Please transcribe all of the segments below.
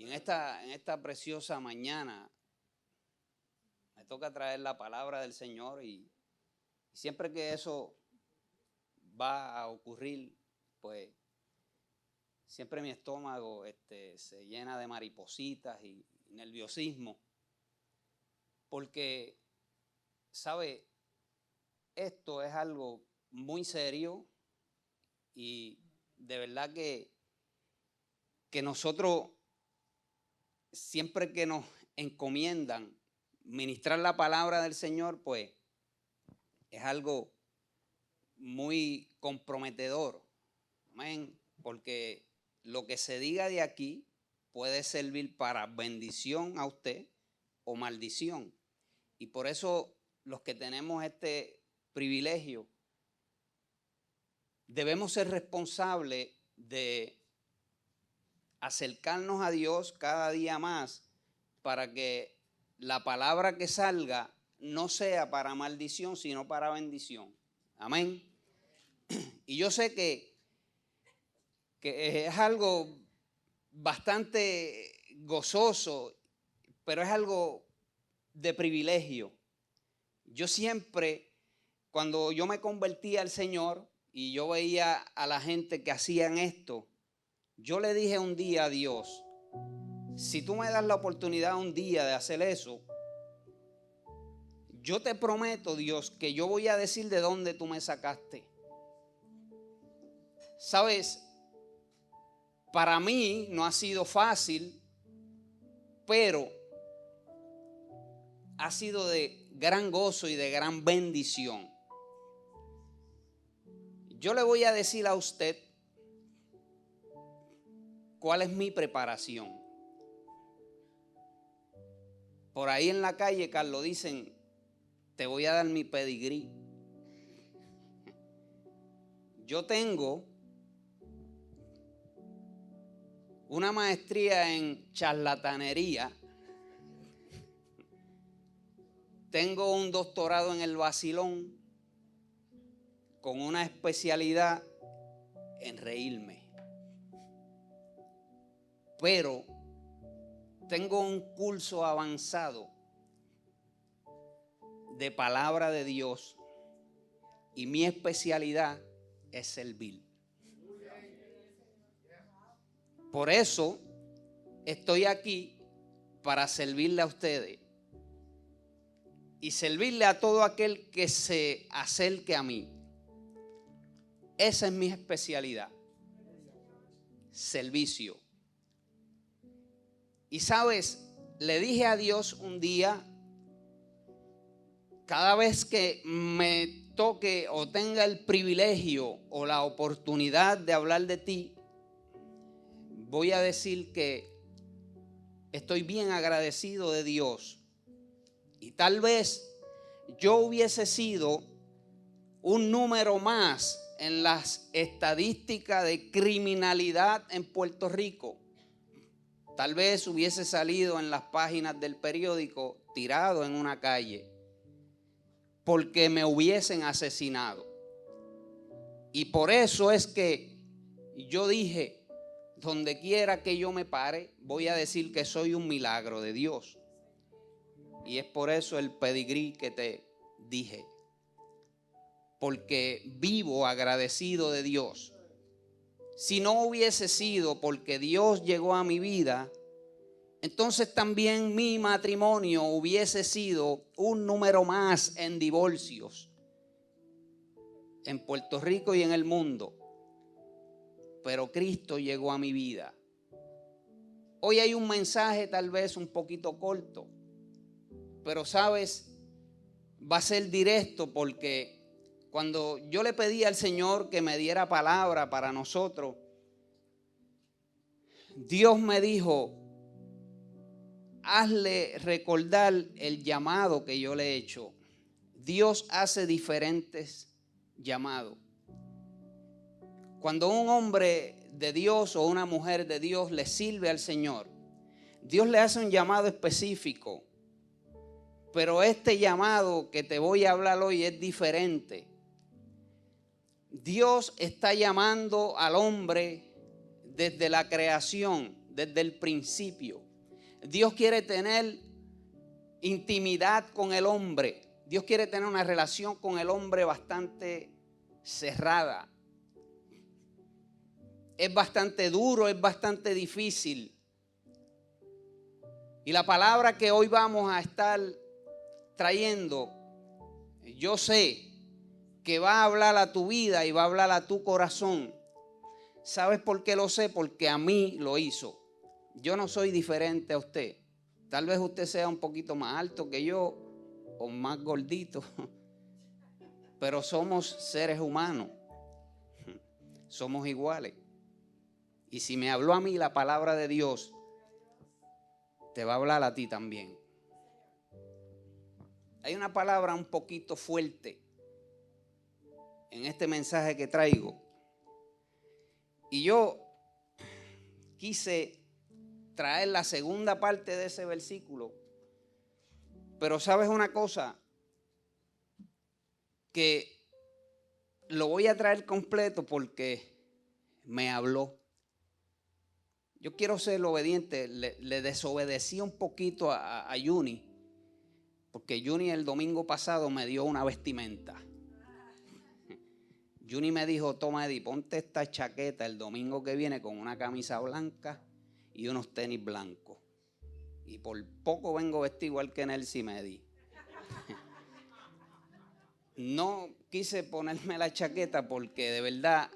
Y en esta preciosa mañana me toca traer la palabra del Señor y siempre que eso va a ocurrir, pues siempre mi estómago se llena de maripositas y nerviosismo, porque, ¿sabe? Esto es algo muy serio y de verdad que nosotros siempre que nos encomiendan ministrar la palabra del Señor, pues es algo muy comprometedor, amén, porque lo que se diga de aquí puede servir para bendición a usted o maldición. Y por eso los que tenemos este privilegio debemos ser responsables de acercarnos a Dios cada día más para que la palabra que salga no sea para maldición, sino para bendición. Amén. Y yo sé que es algo bastante gozoso, pero es algo de privilegio. Yo siempre, cuando yo me convertí al Señor y yo veía a la gente que hacían esto, yo le dije un día a Dios, si tú me das la oportunidad un día de hacer eso, yo te prometo, Dios, que yo voy a decir de dónde tú me sacaste. Sabes, para mí no ha sido fácil, pero ha sido de gran gozo y de gran bendición. Yo le voy a decir a usted cuál es mi preparación. Por ahí en la calle, Carlos, dicen, te voy a dar mi pedigrí. Yo tengo una maestría en charlatanería. Tengo un doctorado en el vacilón con una especialidad en reírme. Pero tengo un curso avanzado de palabra de Dios y mi especialidad es servir. Por eso estoy aquí para servirle a ustedes y servirle a todo aquel que se acerque a mí. Esa es mi especialidad, servicio. Y sabes, le dije a Dios un día, cada vez que me toque o tenga el privilegio o la oportunidad de hablar de ti, voy a decir que estoy bien agradecido de Dios. Y tal vez yo hubiese sido un número más en las estadísticas de criminalidad en Puerto Rico. Tal vez hubiese salido en las páginas del periódico tirado en una calle porque me hubiesen asesinado. Y por eso es que yo dije, donde quiera que yo me pare, voy a decir que soy un milagro de Dios. Y es por eso el pedigrí que te dije. Porque vivo agradecido de Dios. Si no hubiese sido porque Dios llegó a mi vida, entonces también mi matrimonio hubiese sido un número más en divorcios en Puerto Rico y en el mundo. Pero Cristo llegó a mi vida. Hoy hay un mensaje tal vez un poquito corto, pero sabes, va a ser directo porque cuando yo le pedí al Señor que me diera palabra para nosotros, Dios me dijo, hazle recordar el llamado que yo le he hecho. Dios hace diferentes llamados. Cuando un hombre de Dios o una mujer de Dios le sirve al Señor, Dios le hace un llamado específico. Pero este llamado que te voy a hablar hoy es diferente. Dios está llamando al hombre desde la creación, desde el principio. Dios quiere tener intimidad con el hombre. Dios quiere tener una relación con el hombre bastante cerrada. Es bastante duro, es bastante difícil. Y la palabra que hoy vamos a estar trayendo, yo sé que va a hablar a tu vida y va a hablar a tu corazón. ¿Sabes por qué lo sé? Porque a mí lo hizo. Yo no soy diferente a usted. Tal vez usted sea un poquito más alto que yo o más gordito, pero somos seres humanos. Somos iguales. Y si me habló a mí la palabra de Dios, te va a hablar a ti también. Hay una palabra un poquito fuerte en este mensaje que traigo. Y yo quise traer la segunda parte de ese versículo. Pero ¿sabes una cosa? Que lo voy a traer completo porque me habló. Yo quiero ser obediente. Le desobedecí un poquito a Juni. Porque Juni el domingo pasado me dio una vestimenta. Juni me dijo, toma Eddie, ponte esta chaqueta el domingo que viene con una camisa blanca y unos tenis blancos. Y por poco vengo vestido igual que Nelson Medi. No quise ponerme la chaqueta porque de verdad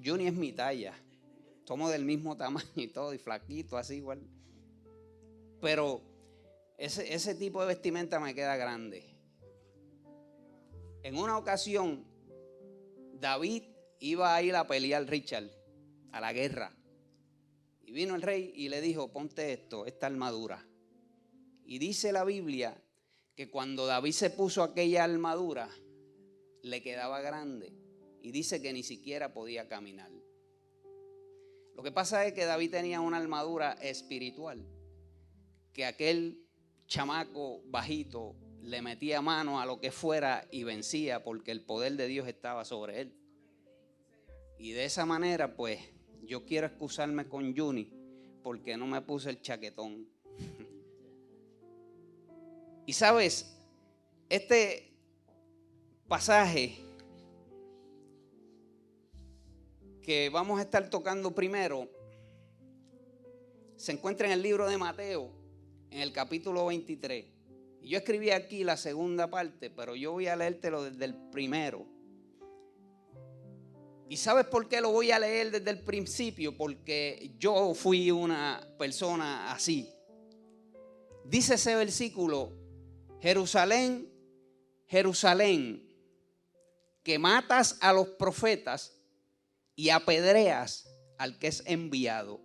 Juni es mi talla. Somos del mismo tamaño y todo, y flaquito, así igual. Pero ese tipo de vestimenta me queda grande. En una ocasión, David iba a ir a pelear Richard, a la guerra. Y vino el rey y le dijo, ponte esta armadura. Y dice la Biblia que cuando David se puso aquella armadura, le quedaba grande. Y dice que ni siquiera podía caminar. Lo que pasa es que David tenía una armadura espiritual. Que aquel chamaco bajito le metía mano a lo que fuera y vencía porque el poder de Dios estaba sobre él. Y de esa manera, pues, yo quiero excusarme con Juni porque no me puse el chaquetón. Y sabes, este pasaje que vamos a estar tocando primero se encuentra en el libro de Mateo, en el capítulo 23. Y yo escribí aquí la segunda parte, pero yo voy a leértelo desde el primero. ¿Y sabes por qué lo voy a leer desde el principio? Porque yo fui una persona así. Dice ese versículo, Jerusalén, Jerusalén, que matas a los profetas y apedreas al que es enviado.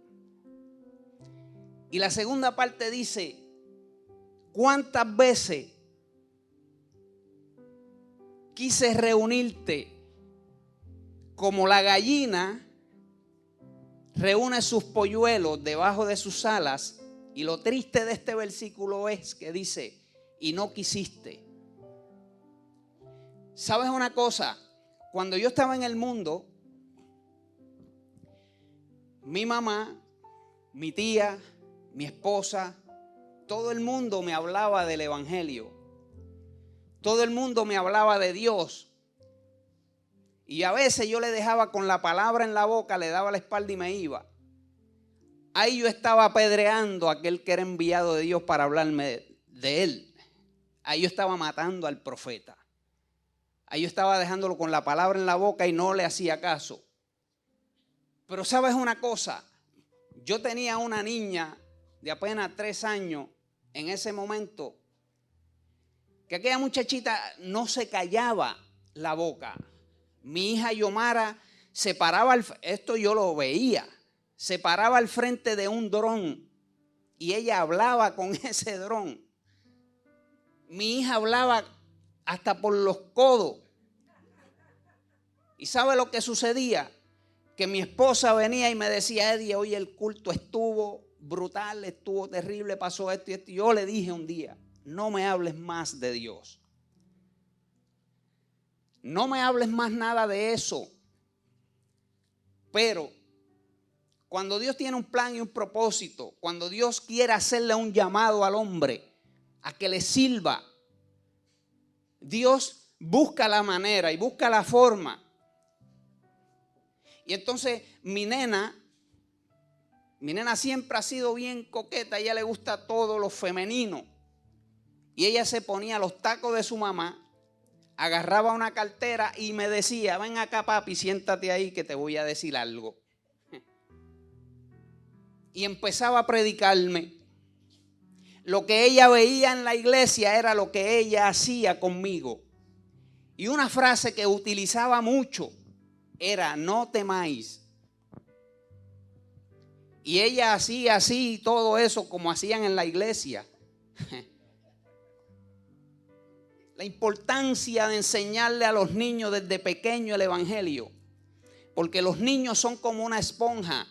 Y la segunda parte dice, ¿cuántas veces quise reunirte como la gallina reúne sus polluelos debajo de sus alas? Y lo triste de este versículo es que dice, y no quisiste. ¿Sabes una cosa? Cuando yo estaba en el mundo, mi mamá, mi tía, mi esposa, todo el mundo me hablaba del evangelio. Todo el mundo me hablaba de Dios. Y a veces yo le dejaba con la palabra en la boca, le daba la espalda y me iba. Ahí yo estaba apedreando a aquel que era enviado de Dios para hablarme de él. Ahí yo estaba matando al profeta. Ahí yo estaba dejándolo con la palabra en la boca y no le hacía caso. Pero ¿sabes una cosa? Yo tenía una niña de apenas 3 años en ese momento, que aquella muchachita no se callaba la boca. Mi hija Yomara se paraba, esto yo lo veía, se paraba al frente de un dron y ella hablaba con ese dron. Mi hija hablaba hasta por los codos. ¿Y sabe lo que sucedía? Que mi esposa venía y me decía, Eddie, hoy el culto estuvo brutal, estuvo terrible, pasó esto y esto. Y yo le dije un día, no me hables más de Dios. No me hables más nada de eso. Pero Cuando Dios tiene un plan y un propósito, cuando Dios quiere hacerle un llamado al hombre a que le sirva, Dios busca la manera y busca la forma. Y entonces mi nena siempre ha sido bien coqueta, a ella le gusta todo lo femenino. Y ella se ponía los tacos de su mamá, agarraba una cartera y me decía: ven acá, papi, siéntate ahí que te voy a decir algo. Y empezaba a predicarme. Lo que ella veía en la iglesia era lo que ella hacía conmigo. Y una frase que utilizaba mucho era: no temáis. Y ella hacía así todo eso como hacían en la iglesia. La importancia de enseñarle a los niños desde pequeño el evangelio. Porque los niños son como una esponja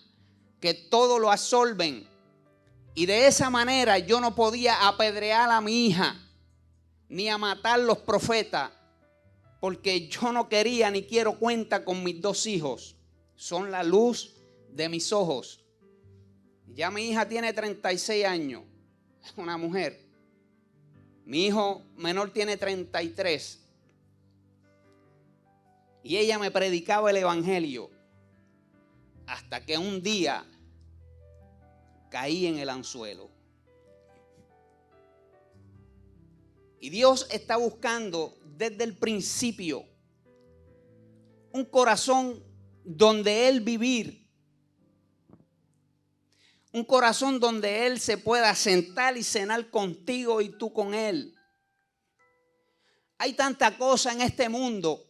que todo lo absorben. Y de esa manera yo no podía apedrear a mi hija ni a matar los profetas, porque yo no quería ni quiero cuenta con mis dos hijos. Son la luz de mis ojos. Ya mi hija tiene 36 años, es una mujer. Mi hijo menor tiene 33. Y ella me predicaba el evangelio hasta que un día caí en el anzuelo. Y Dios está buscando desde el principio un corazón donde Él vivir. Un corazón donde Él se pueda sentar y cenar contigo y tú con Él. Hay tanta cosa en este mundo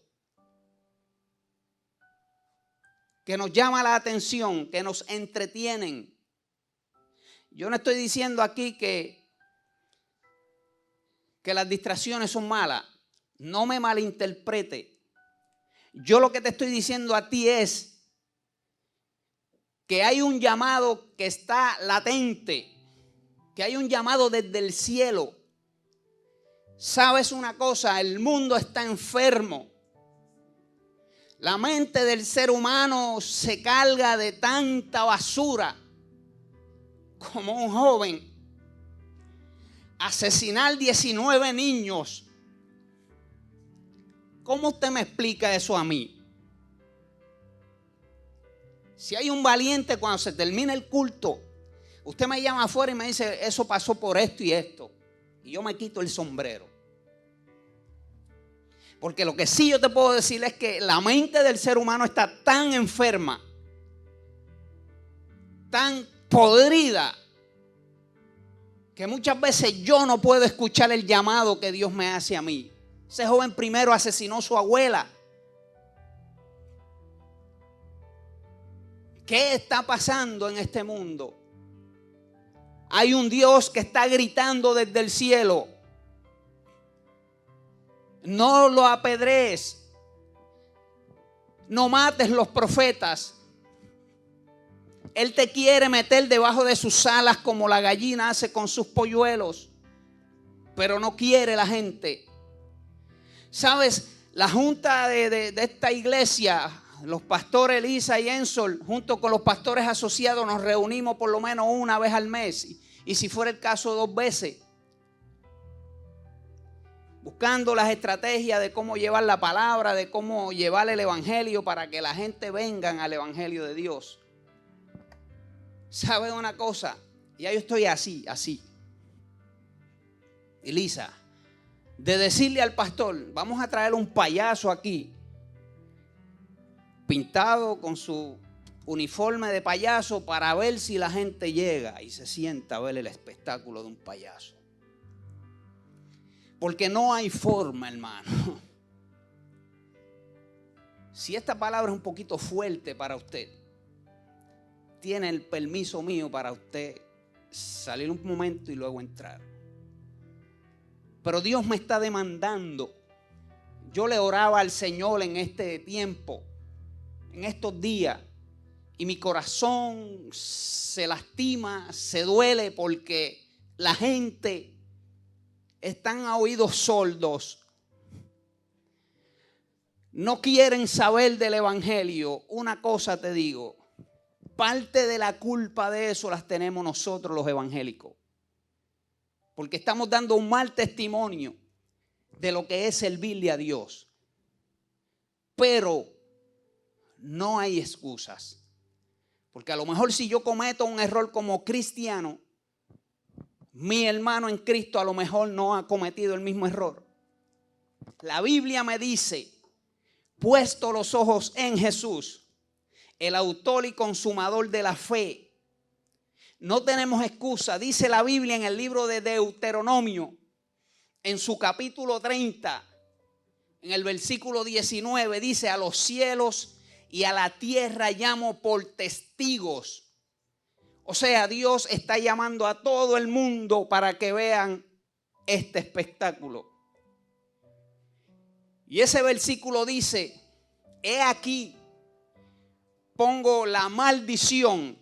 que nos llama la atención, que nos entretienen. Yo no estoy diciendo aquí que las distracciones son malas. No me malinterprete. Yo lo que te estoy diciendo a ti es que hay un llamado que está latente, que hay un llamado desde el cielo. ¿Sabes una cosa? El mundo está enfermo. La mente del ser humano se carga de tanta basura. Como un joven asesinar 19 niños. ¿Cómo usted me explica eso a mí? Si hay un valiente, cuando se termina el culto, usted me llama afuera y me dice: eso pasó por esto y esto. Y yo me quito el sombrero. Porque lo que sí yo te puedo decir es que la mente del ser humano está tan enferma, tan podrida, que muchas veces yo no puedo escuchar el llamado que Dios me hace a mí. Ese joven primero asesinó a su abuela. ¿Qué está pasando en este mundo? Hay un Dios que está gritando desde el cielo: no lo apedrees, no mates los profetas. Él te quiere meter debajo de sus alas como la gallina hace con sus polluelos, pero no quiere la gente. ¿Sabes? La junta de esta iglesia, los pastores Elisa y Ensol, junto con los pastores asociados, nos reunimos por lo menos una vez al mes, y si fuera el caso 2 veces, buscando las estrategias de cómo llevar la palabra, de cómo llevar el evangelio para que la gente venga al evangelio de Dios. ¿Sabe una cosa? Ya yo estoy así. Elisa, de decirle al pastor: vamos a traer un payaso aquí, pintado con su uniforme de payaso, para ver si la gente llega y se sienta a ver el espectáculo de un payaso. Porque no hay forma, hermano. Si esta palabra es un poquito fuerte para usted, tiene el permiso mío para usted salir un momento y luego entrar. Pero Dios me está demandando. Yo le oraba al Señor en este tiempo, en estos días, y mi corazón se lastima, se duele, porque la gente están a oídos sordos. No quieren saber del evangelio. Una cosa te digo: parte de la culpa de eso las tenemos nosotros los evangélicos. Porque estamos dando un mal testimonio de lo que es servirle a Dios. Pero no hay excusas. Porque a lo mejor si yo cometo un error como cristiano, mi hermano en Cristo a lo mejor no ha cometido el mismo error. La Biblia me dice, puesto los ojos en Jesús, el autor y consumador de la fe. No tenemos excusa. Dice la Biblia en el libro de Deuteronomio, en su capítulo 30, en el versículo 19, dice: a los cielos y a la tierra llamo por testigos. O sea, Dios está llamando a todo el mundo para que vean este espectáculo. Y ese versículo dice: he aquí, pongo la maldición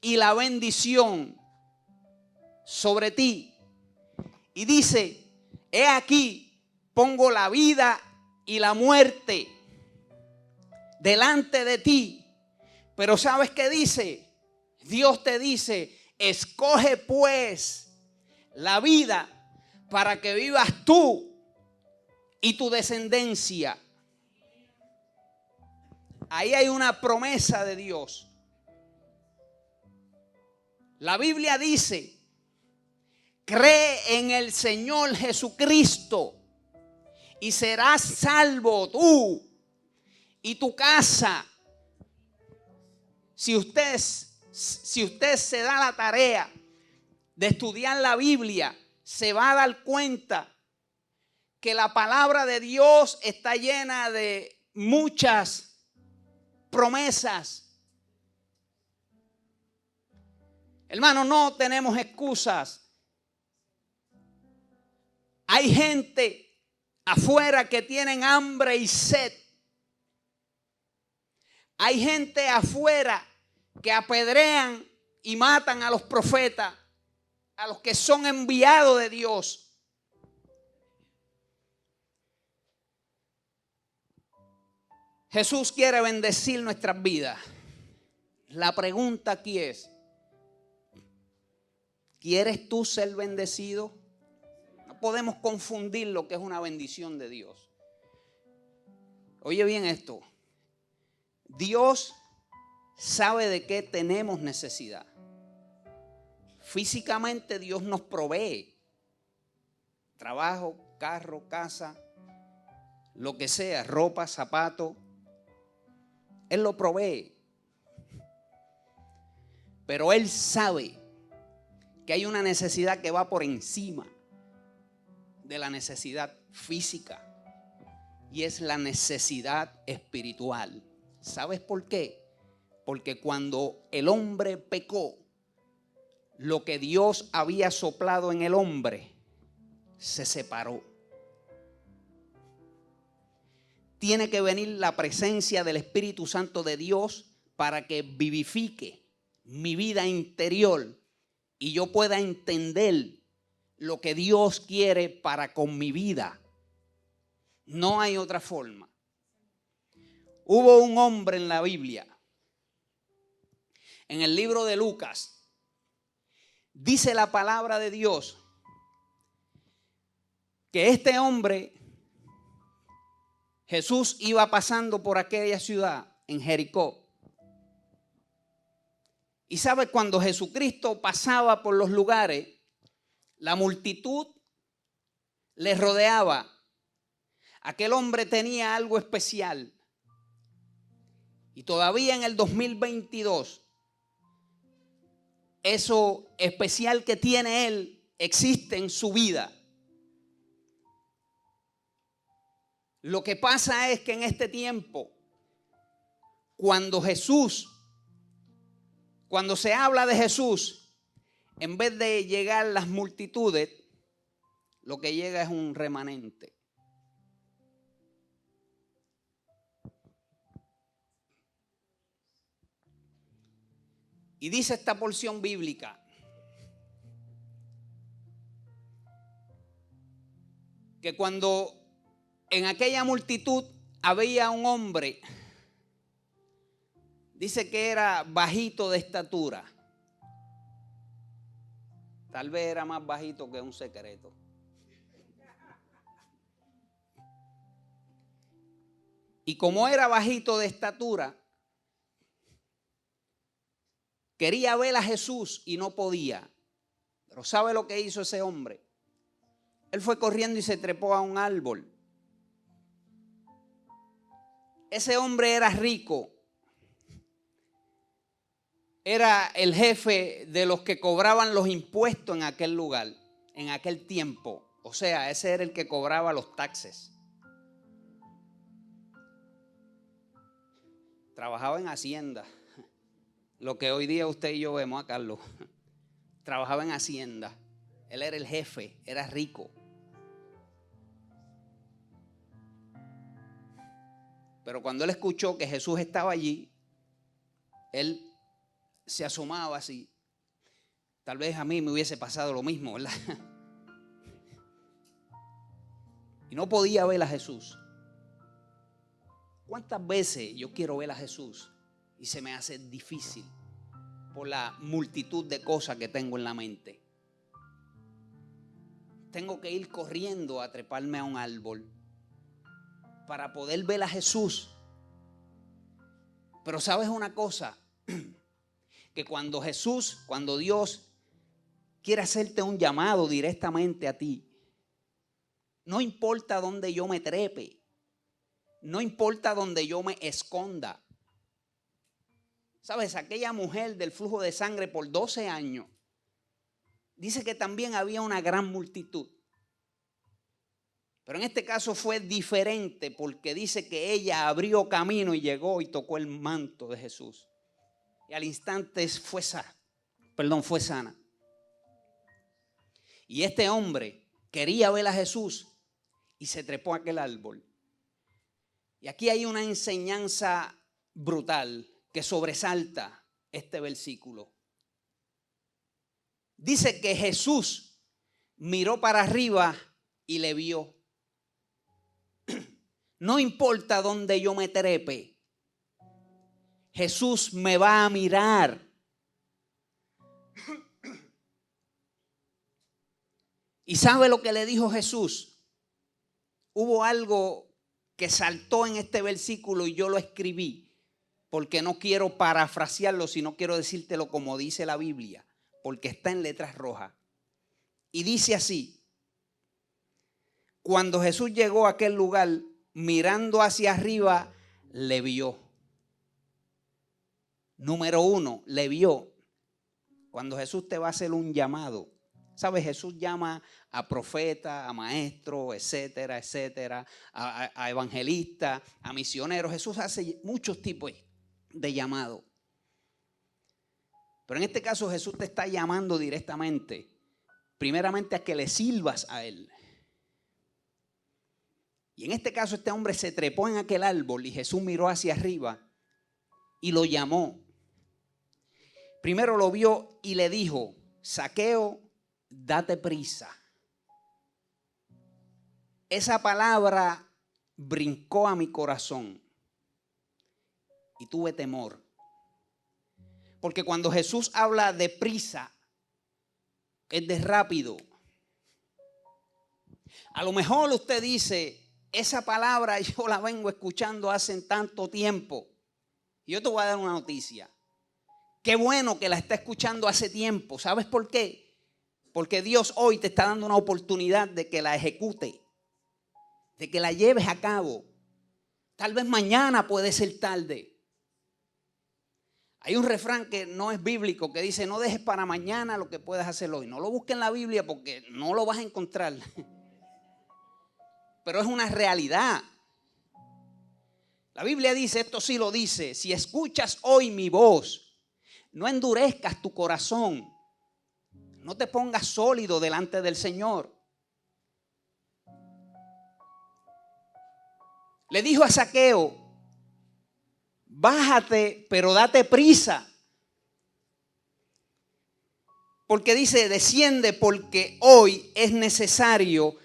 y la bendición sobre ti. Y dice: he aquí, pongo la vida y la muerte delante de ti. Pero ¿sabes qué dice? Dios te dice: escoge pues la vida para que vivas tú y tu descendencia. Ahí hay una promesa de Dios. La Biblia dice: cree en el Señor Jesucristo y serás salvo tú y tu casa. Si usted se da la tarea de estudiar la Biblia, se va a dar cuenta que la palabra de Dios está llena de muchas promesas. Hermano, no tenemos excusas. Hay gente afuera que tienen hambre y sed. Hay gente afuera que apedrean y matan a los profetas, a los que son enviados de Dios. Jesús quiere bendecir nuestras vidas. La pregunta aquí es: ¿quieres tú ser bendecido? No podemos confundir lo que es una bendición de Dios. Oye bien esto. Dios sabe de qué tenemos necesidad. Físicamente Dios nos provee. Trabajo, carro, casa, lo que sea, ropa, zapato. Él lo provee. Pero Él sabe que hay una necesidad que va por encima de la necesidad física, y es la necesidad espiritual. ¿Sabes por qué? Porque cuando el hombre pecó, lo que Dios había soplado en el hombre se separó. Tiene que venir la presencia del Espíritu Santo de Dios para que vivifique mi vida interior y yo pueda entender lo que Dios quiere para con mi vida. No hay otra forma. Hubo un hombre en la Biblia, en el libro de Lucas, dice la palabra de Dios que este hombre, Jesús iba pasando por aquella ciudad, en Jericó. Y sabe, cuando Jesucristo pasaba por los lugares, la multitud le rodeaba. Aquel hombre tenía algo especial. Y todavía en el 2022, eso especial que tiene él existe en su vida. Lo que pasa es que en este tiempo, cuando se habla de Jesús, en vez de llegar las multitudes, lo que llega es un remanente. Y dice esta porción bíblica que cuando en aquella multitud había un hombre Dice que era bajito de estatura. Tal vez era más bajito que un secreto. Y como era bajito de estatura, quería ver a Jesús y no podía. Pero ¿sabe lo que hizo ese hombre? Él fue corriendo y se trepó a un árbol. Ese hombre era rico. Era el jefe de los que cobraban los impuestos en aquel lugar, en aquel tiempo. O sea, ese era el que cobraba los taxes. Trabajaba en Hacienda. Lo que hoy día usted y yo vemos a Carlos. Trabajaba en Hacienda. Él era el jefe, era rico. Pero cuando él escuchó que Jesús estaba allí, él se asomaba así. Tal vez a mí me hubiese pasado lo mismo, ¿verdad? Y no podía ver a Jesús. ¿Cuántas veces yo quiero ver a Jesús y se me hace difícil por la multitud de cosas que tengo en la mente? Tengo que ir corriendo a treparme a un árbol para poder ver a Jesús. Pero ¿sabes una cosa? Que cuando Dios quiere hacerte un llamado directamente a ti, no importa dónde yo me trepe, no importa dónde yo me esconda. ¿Sabes? Aquella mujer del flujo de sangre por 12 años, dice que también había una gran multitud. Pero en este caso fue diferente porque dice que ella abrió camino y llegó y tocó el manto de Jesús. Y al instante fue sana. Y este hombre quería ver a Jesús y se trepó a aquel árbol. Y aquí hay una enseñanza brutal que sobresalta este versículo. Dice que Jesús miró para arriba y le vio. No importa dónde yo me trepe, Jesús me va a mirar. ¿Y sabe lo que le dijo Jesús? Hubo algo que saltó en este versículo y yo lo escribí porque no quiero parafrasearlo, sino quiero decírtelo como dice la Biblia, porque está en letras rojas. Y dice así: cuando Jesús llegó a aquel lugar, mirando hacia arriba, le vio. Número 1, le vio. Cuando Jesús te va a hacer un llamado, ¿sabes? Jesús llama a profetas, a maestros, etcétera, etcétera, a evangelistas, a misioneros. Jesús hace muchos tipos de llamados. Pero en este caso Jesús te está llamando directamente, primeramente a que le sirvas a Él. Y en este caso este hombre se trepó en aquel árbol y Jesús miró hacia arriba y lo llamó. Primero lo vio y le dijo: Zaqueo, date prisa. Esa palabra brincó a mi corazón y tuve temor. Porque cuando Jesús habla de prisa, es de rápido. A lo mejor usted dice: esa palabra yo la vengo escuchando hace tanto tiempo. Y yo te voy a dar una noticia. Qué bueno que la está escuchando hace tiempo. ¿Sabes por qué? Porque Dios hoy te está dando una oportunidad de que la ejecute, de que la lleves a cabo. Tal vez mañana puede ser tarde. Hay un refrán que no es bíblico que dice: no dejes para mañana lo que puedas hacer hoy. No lo busques en la Biblia porque no lo vas a encontrar. Pero es una realidad. La Biblia dice, esto sí lo dice: si escuchas hoy mi voz, no endurezcas tu corazón. No te pongas sólido delante del Señor. Le dijo a Zaqueo: bájate, pero date prisa. Porque dice: desciende, porque hoy es necesario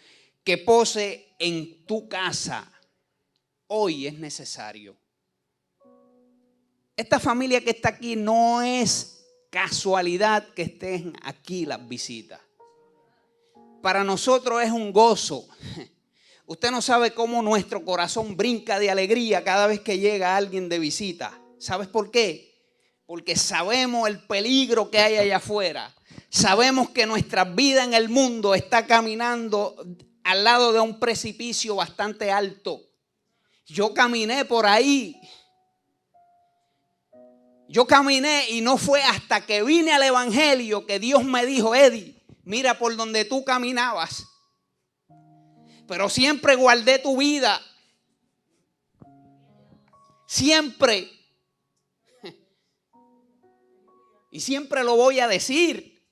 que pose en tu casa. Hoy es necesario. esta familia que está aquí no es casualidad que estén aquí las visitas. Para nosotros es un gozo. Usted no sabe cómo nuestro corazón brinca de alegría cada vez que llega alguien de visita. ¿Sabes por qué? Porque sabemos el peligro que hay allá afuera. Sabemos que nuestra vida en el mundo está caminando al lado de un precipicio bastante alto. Yo caminé por ahí. Yo caminé y no fue hasta que vine al evangelio que Dios me dijo: Eddie, mira por donde tú caminabas. Pero siempre guardé tu vida. Siempre. Y siempre lo voy a decir.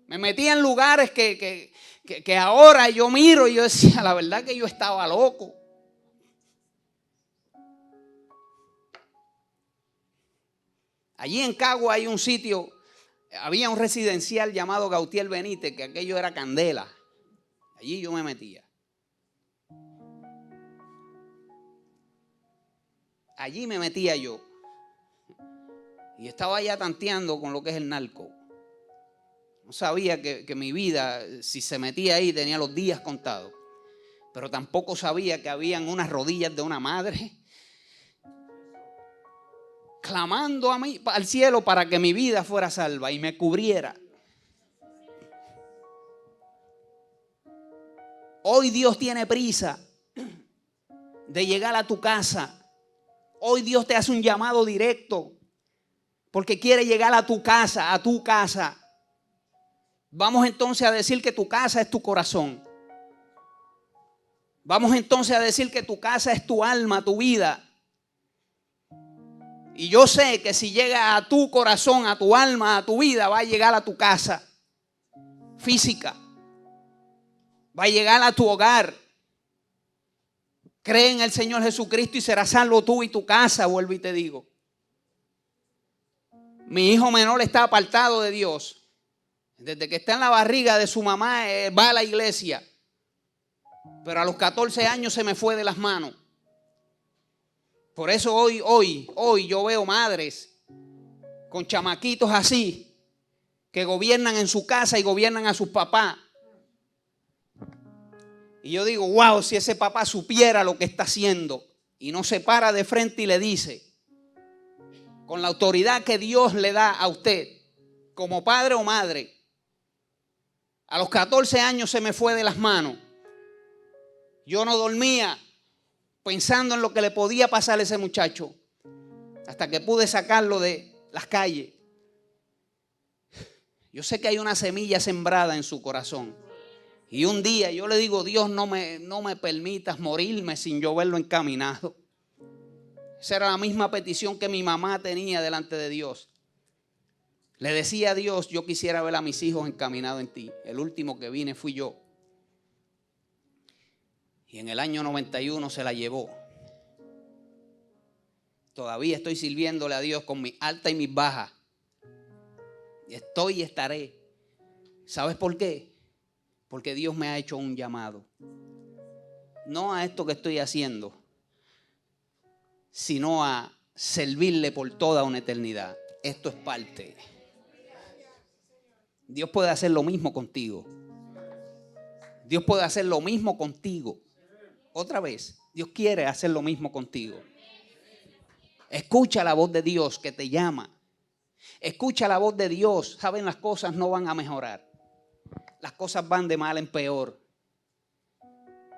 Me metí en lugares que ahora yo miro y yo decía, la verdad que yo estaba loco. Allí en Cagua hay un sitio, había un residencial llamado Gautier Benítez, que aquello era candela. Allí yo me metía. Allí me metía yo. Y estaba ya tanteando con lo que es el narco. No sabía que mi vida, si se metía ahí, tenía los días contados. Pero tampoco sabía que habían unas rodillas de una madre clamando a mí, al cielo, para que mi vida fuera salva y me cubriera. Hoy Dios tiene prisa de llegar a tu casa. Hoy Dios te hace un llamado directo porque quiere llegar a tu casa, a tu casa. Vamos entonces a decir que tu casa es tu corazón. Vamos entonces a decir que tu casa es tu alma, tu vida. Y yo sé que si llega a tu corazón, a tu alma, a tu vida, va a llegar a tu casa física. Va a llegar a tu hogar. Cree en el Señor Jesucristo y serás salvo tú y tu casa, vuelvo y te digo. Mi hijo menor está apartado de Dios. Desde que está en la barriga de su mamá va a la iglesia. Pero a los 14 años se me fue de las manos. Por eso hoy yo veo madres con chamaquitos así que gobiernan en su casa y gobiernan a sus papás. Y yo digo, wow, si ese papá supiera lo que está haciendo y no se para de frente y le dice, con la autoridad que Dios le da a usted, como padre o madre, a los 14 años se me fue de las manos. Yo no dormía pensando en lo que le podía pasar a ese muchacho hasta que pude sacarlo de las calles. Yo sé que hay una semilla sembrada en su corazón. Y un día yo le digo, Dios, no me permitas morirme sin yo verlo encaminado. Esa era la misma petición que mi mamá tenía delante de Dios. Le decía a Dios, yo quisiera ver a mis hijos encaminados en ti. El último que vine fui yo. Y en el año 91 se la llevó. Todavía estoy sirviéndole a Dios con mis altas y mis bajas. Y estoy y estaré. ¿Sabes por qué? Porque Dios me ha hecho un llamado. No a esto que estoy haciendo, sino a servirle por toda una eternidad. Esto es parte. Dios puede hacer lo mismo contigo. Dios puede hacer lo mismo contigo. Otra vez, Dios quiere hacer lo mismo contigo. Escucha la voz de Dios que te llama. Escucha la voz de Dios. Saben, las cosas no van a mejorar. Las cosas van de mal en peor.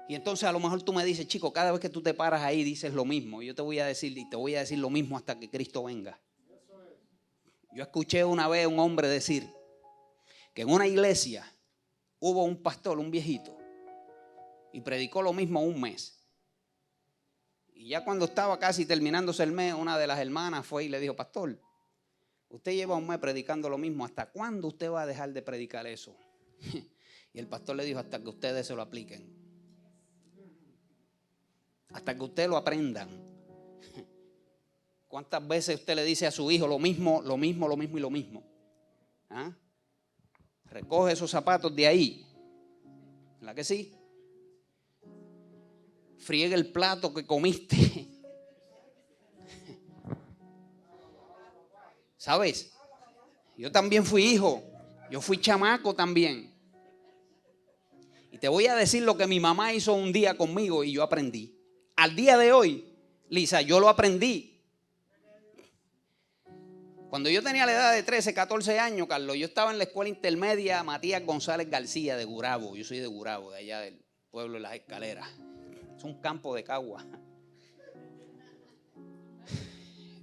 Y entonces a lo mejor tú me dices, chico, cada vez que tú te paras ahí dices lo mismo. Yo te voy a decir y te voy a decir lo mismo hasta que Cristo venga. Yo escuché una vez a un hombre decir que en una iglesia hubo un pastor, un viejito, y predicó lo mismo un mes. Y ya cuando estaba casi terminándose el mes, una de las hermanas fue y le dijo, pastor, usted lleva un mes predicando lo mismo, ¿hasta cuándo usted va a dejar de predicar eso? Y el pastor le dijo, hasta que ustedes se lo apliquen. Hasta que ustedes lo aprendan. ¿Cuántas veces usted le dice a su hijo lo mismo y lo mismo? ¿Ah? Recoge esos zapatos de ahí. ¿Verdad que sí? Friegue el plato que comiste. ¿Sabes? Yo también fui hijo. Yo fui chamaco también. Y te voy a decir lo que mi mamá hizo un día conmigo y yo aprendí. Al día de hoy, Lisa, yo lo aprendí. Cuando yo tenía la edad de 13, 14 años, Carlos, yo estaba en la escuela intermedia Matías González García de Gurabo. Yo soy de Gurabo, de allá del pueblo de Las Escaleras. Es un campo de Cagua. A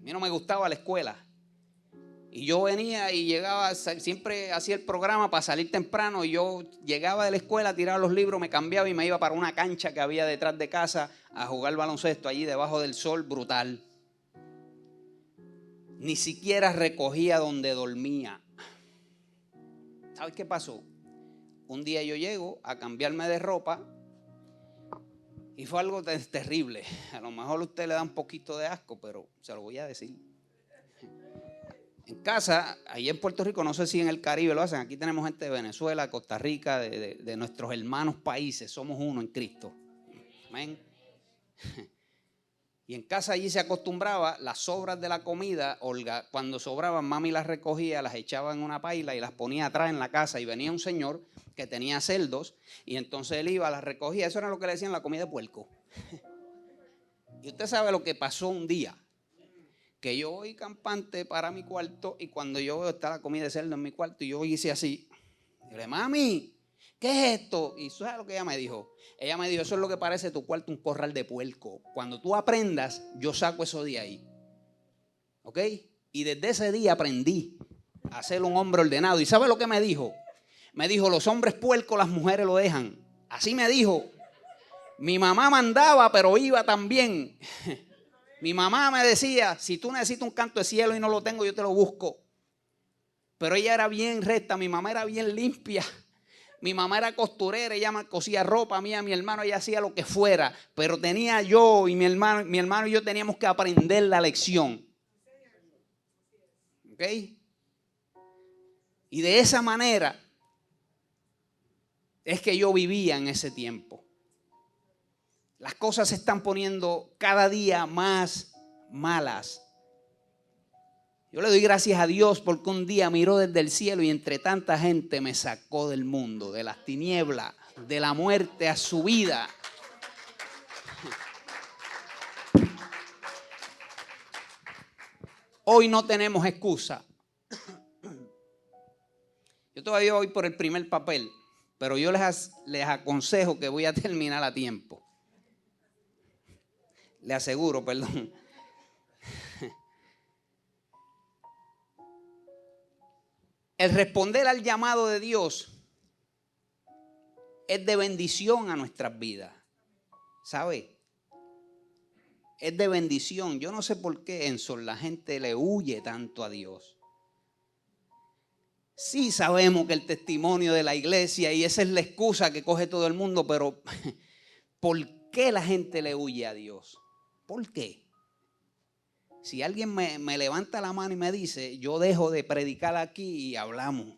mí no me gustaba la escuela. Y yo venía y llegaba, siempre hacía el programa para salir temprano. Y yo llegaba de la escuela, tiraba los libros, me cambiaba y me iba para una cancha que había detrás de casa a jugar baloncesto allí debajo del sol brutal. Ni siquiera recogía donde dormía. ¿Sabes qué pasó? Un día yo llego a cambiarme de ropa y fue algo terrible. A lo mejor a usted le da un poquito de asco, pero se lo voy a decir. En casa, allí en Puerto Rico, no sé si en el Caribe lo hacen, aquí tenemos gente de Venezuela, Costa Rica, de nuestros hermanos países, somos uno en Cristo. Amén. Y en casa allí se acostumbraba las sobras de la comida, Olga, cuando sobraban, mami las recogía, las echaba en una paila y las ponía atrás en la casa. Y venía un señor que tenía cerdos y entonces él iba, las recogía. Eso era lo que le decían la comida de puerco. Y usted sabe lo que pasó un día. Que yo voy campante para mi cuarto y cuando yo veo está la comida de cerdo en mi cuarto y yo hice así. Y le dije, mami, ¿qué es esto? Y eso es lo que ella me dijo. Ella me dijo, eso es lo que parece tu cuarto, un corral de puerco. Cuando tú aprendas, yo saco eso de ahí. ¿Ok? Y desde ese día aprendí a ser un hombre ordenado. ¿Y sabe lo que me dijo? Me dijo, los hombres puercos, las mujeres lo dejan. Así me dijo. Mi mamá mandaba, pero iba también. Mi mamá me decía, si tú necesitas un canto de cielo y no lo tengo, yo te lo busco. Pero ella era bien recta, mi mamá era bien limpia. Mi mamá era costurera, ella me cosía ropa mía, mi hermano, ella hacía lo que fuera. Pero tenía yo y mi hermano y yo teníamos que aprender la lección. ¿Ok? Y de esa manera es que yo vivía en ese tiempo. Las cosas se están poniendo cada día más malas. Yo le doy gracias a Dios porque un día miró desde el cielo y entre tanta gente me sacó del mundo, de las tinieblas, de la muerte a su vida. Hoy no tenemos excusa. Yo todavía voy por el primer papel, pero yo les aconsejo que voy a terminar a tiempo. Le aseguro, perdón. El responder al llamado de Dios es de bendición a nuestras vidas. ¿Sabe? Es de bendición. Yo no sé por qué en Sol la gente le huye tanto a Dios. Sí sabemos que el testimonio de la iglesia, y esa es la excusa que coge todo el mundo, pero ¿por qué la gente le huye a Dios? ¿Por qué? Si alguien me levanta la mano y me dice, yo dejo de predicar aquí y hablamos.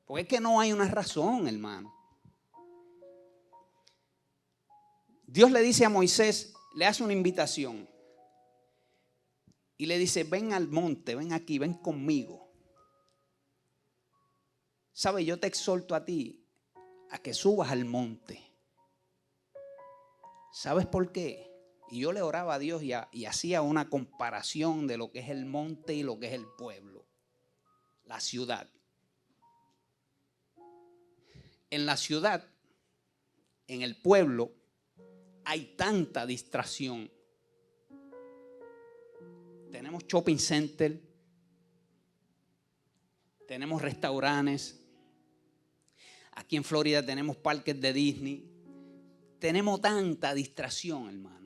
Porque es que no hay una razón, hermano. Dios le dice a Moisés, le hace una invitación. Y le dice, ven al monte, ven aquí, ven conmigo. ¿Sabe? Yo te exhorto a ti a que subas al monte. ¿Sabes por qué? Y yo le oraba a Dios y hacía una comparación de lo que es el monte y lo que es el pueblo, la ciudad. En la ciudad, en el pueblo, hay tanta distracción. Tenemos shopping center, tenemos restaurantes. Aquí en Florida tenemos parques de Disney. Tenemos tanta distracción, hermano.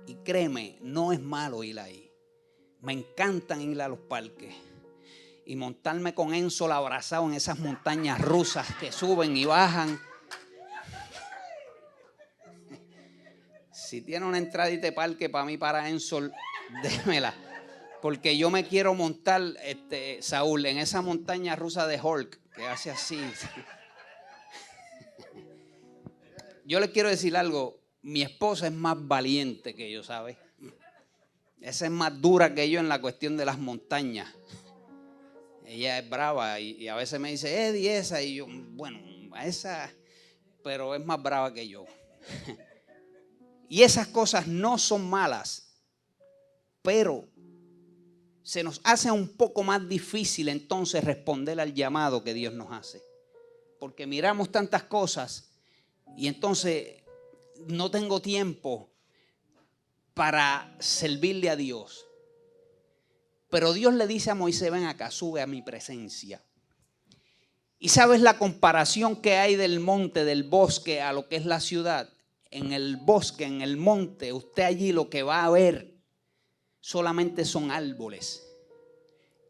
Y créeme, no es malo ir ahí. Me encantan ir a los parques y montarme con Ensol abrazado en esas montañas rusas que suben y bajan. Si tiene una entradita de parque para mí, para Ensol, démela. Porque yo me quiero montar, Saúl, en esa montaña rusa de Hulk, que hace así. Yo les quiero decir algo. Mi esposa es más valiente que yo, ¿sabes? Esa es más dura que yo en la cuestión de las montañas. Ella es brava y a veces me dice, Eddie, esa. Y yo, bueno, esa, pero es más brava que yo. Y esas cosas no son malas, pero se nos hace un poco más difícil entonces responder al llamado que Dios nos hace. Porque miramos tantas cosas y entonces no tengo tiempo para servirle a Dios. Pero Dios le dice a Moisés, ven acá, sube a mi presencia. Y sabes la comparación que hay del monte, del bosque a lo que es la ciudad. En el bosque, en el monte, usted allí lo que va a ver solamente son árboles.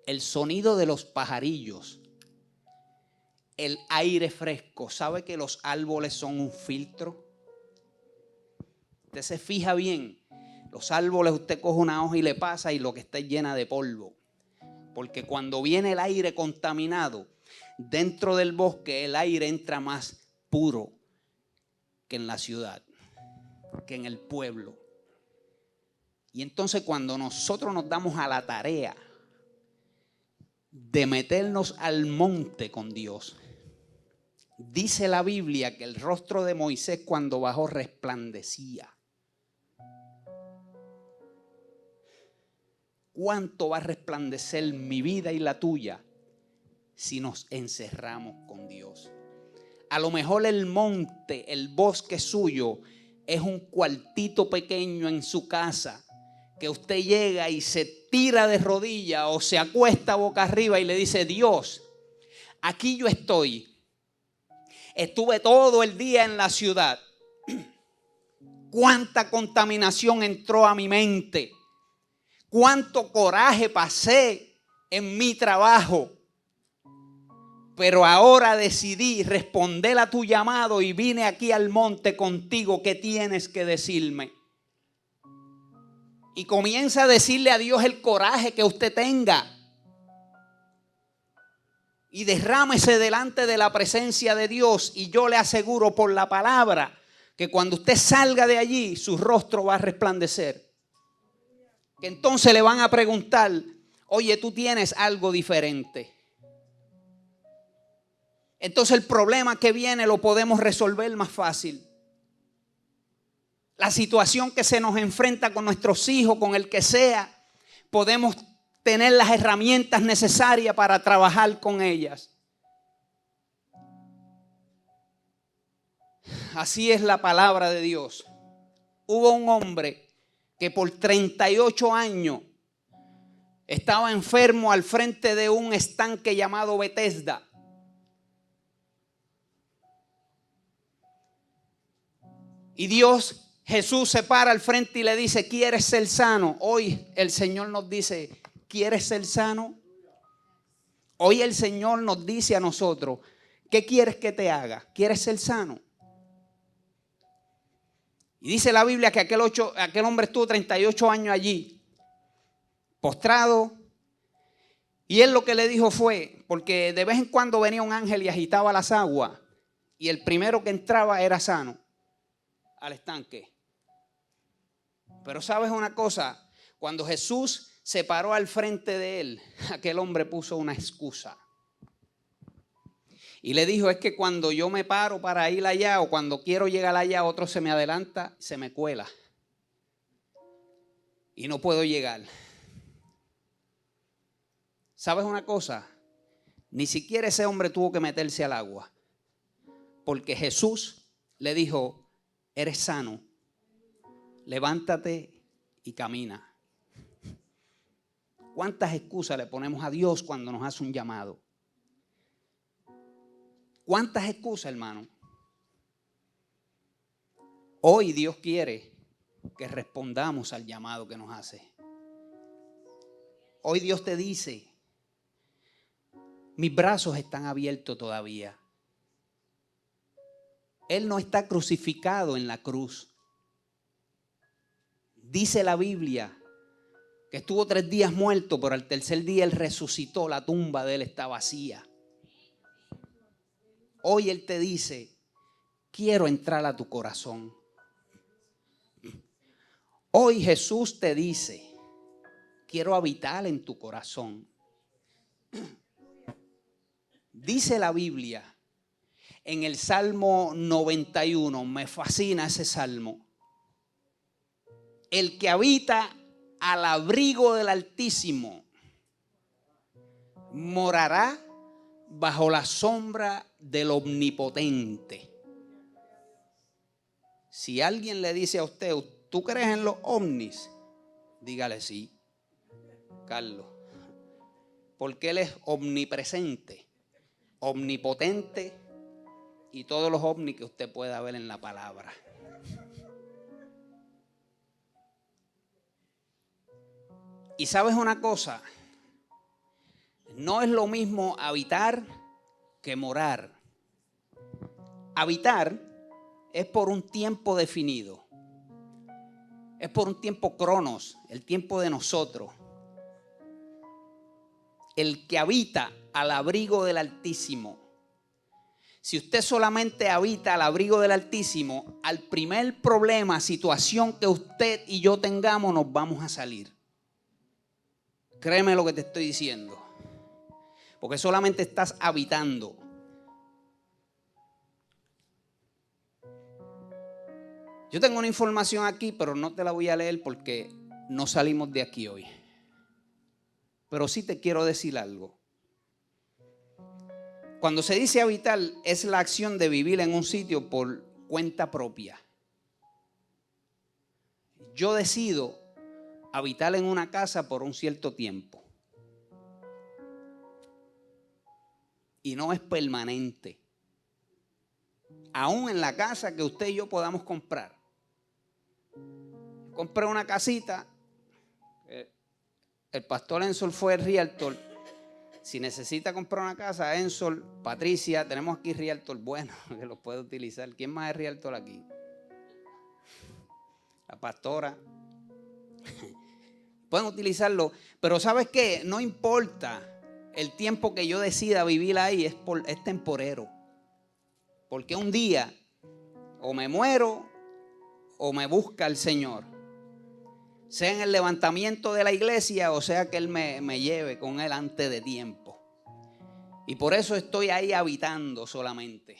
El sonido de los pajarillos. El aire fresco. ¿Sabe que los árboles son un filtro? Usted se fija bien. Los árboles usted coge una hoja y le pasa y lo que está es llena de polvo. Porque cuando viene el aire contaminado, dentro del bosque el aire entra más puro que en la ciudad, que en el pueblo. Y entonces cuando nosotros nos damos a la tarea de meternos al monte con Dios, dice la Biblia que el rostro de Moisés cuando bajó resplandecía. ¿Cuánto va a resplandecer mi vida y la tuya si nos encerramos con Dios? A lo mejor el monte, el bosque suyo es un cuartito pequeño en su casa que usted llega y se tira de rodillas o se acuesta boca arriba y le dice, Dios, aquí yo estoy. Estuve todo el día en la ciudad. Cuánta contaminación entró a mi mente. Cuánto coraje pasé en mi trabajo. Pero ahora decidí responder a tu llamado y vine aquí al monte contigo. ¿Qué tienes que decirme? Y comienza a decirle a Dios el coraje que usted tenga. Y derrámese delante de la presencia de Dios. Y yo le aseguro por la palabra que cuando usted salga de allí, su rostro va a resplandecer. Que entonces le van a preguntar, oye, tú tienes algo diferente. Entonces el problema que viene lo podemos resolver más fácil. La situación que se nos enfrenta con nuestros hijos, con el que sea, podemos tener las herramientas necesarias para trabajar con ellas. Así es la palabra de Dios. Hubo un hombre que por 38 años estaba enfermo al frente de un estanque llamado Betesda. Y Jesús se para al frente y le dice, ¿quieres ser sano? Hoy el Señor nos dice, ¿quieres ser sano? Hoy el Señor nos dice a nosotros, ¿qué quieres que te haga? ¿Quieres ser sano? Y dice la Biblia que aquel hombre estuvo 38 años allí, postrado. Y él lo que le dijo fue, porque de vez en cuando venía un ángel y agitaba las aguas, y el primero que entraba era sano al estanque. Pero sabes una cosa, cuando Jesús se paró al frente de él, aquel hombre puso una excusa. Y le dijo, es que cuando yo me paro para ir allá o cuando quiero llegar allá, otro se me adelanta, se me cuela. Y no puedo llegar. ¿Sabes una cosa? Ni siquiera ese hombre tuvo que meterse al agua. Porque Jesús le dijo, eres sano, levántate y camina. ¿Cuántas excusas le ponemos a Dios cuando nos hace un llamado? ¿Cuántas excusas, hermano? Hoy Dios quiere que respondamos al llamado que nos hace. Hoy Dios te dice, mis brazos están abiertos todavía. Él no está crucificado en la cruz. Dice la Biblia que estuvo 3 días muerto, pero al tercer día Él resucitó, la tumba de Él está vacía. Hoy Él te dice, quiero entrar a tu corazón. Hoy Jesús te dice, quiero habitar en tu corazón. Dice la Biblia en el Salmo 91, me fascina ese salmo. El que habita al abrigo del Altísimo morará bajo la sombra del Omnipotente. Si alguien le dice a usted, ¿tú crees en los ovnis? Dígale sí, Carlos, porque Él es omnipresente, omnipotente y todos los ovnis que usted pueda ver en la palabra. Y sabes una cosa, no es lo mismo habitar que morar. Habitar es por un tiempo definido, es por un tiempo cronos, el tiempo de nosotros. El que habita al abrigo del Altísimo. Si usted solamente habita al abrigo del Altísimo, al primer problema, situación que usted y yo tengamos, nos vamos a salir. Créeme lo que te estoy diciendo. Porque solamente estás habitando. Yo tengo una información aquí, pero no te la voy a leer porque no salimos de aquí hoy. Pero sí te quiero decir algo. Cuando se dice habitar, es la acción de vivir en un sitio por cuenta propia. Yo decido habitar en una casa por un cierto tiempo. Y no es permanente. Aún en la casa que usted y yo podamos comprar. Compré una casita. El pastor Ensol fue el realtor. Si necesita comprar una casa, Ensol, Patricia, tenemos aquí realtor bueno que lo puede utilizar. ¿Quién más es realtor aquí? La pastora. Pueden utilizarlo, pero ¿sabes qué? No importa el tiempo que yo decida vivir ahí, es temporero. Porque un día o me muero o me busca el Señor. Sea en el levantamiento de la iglesia o sea que Él me lleve con Él antes de tiempo. Y por eso estoy ahí habitando solamente.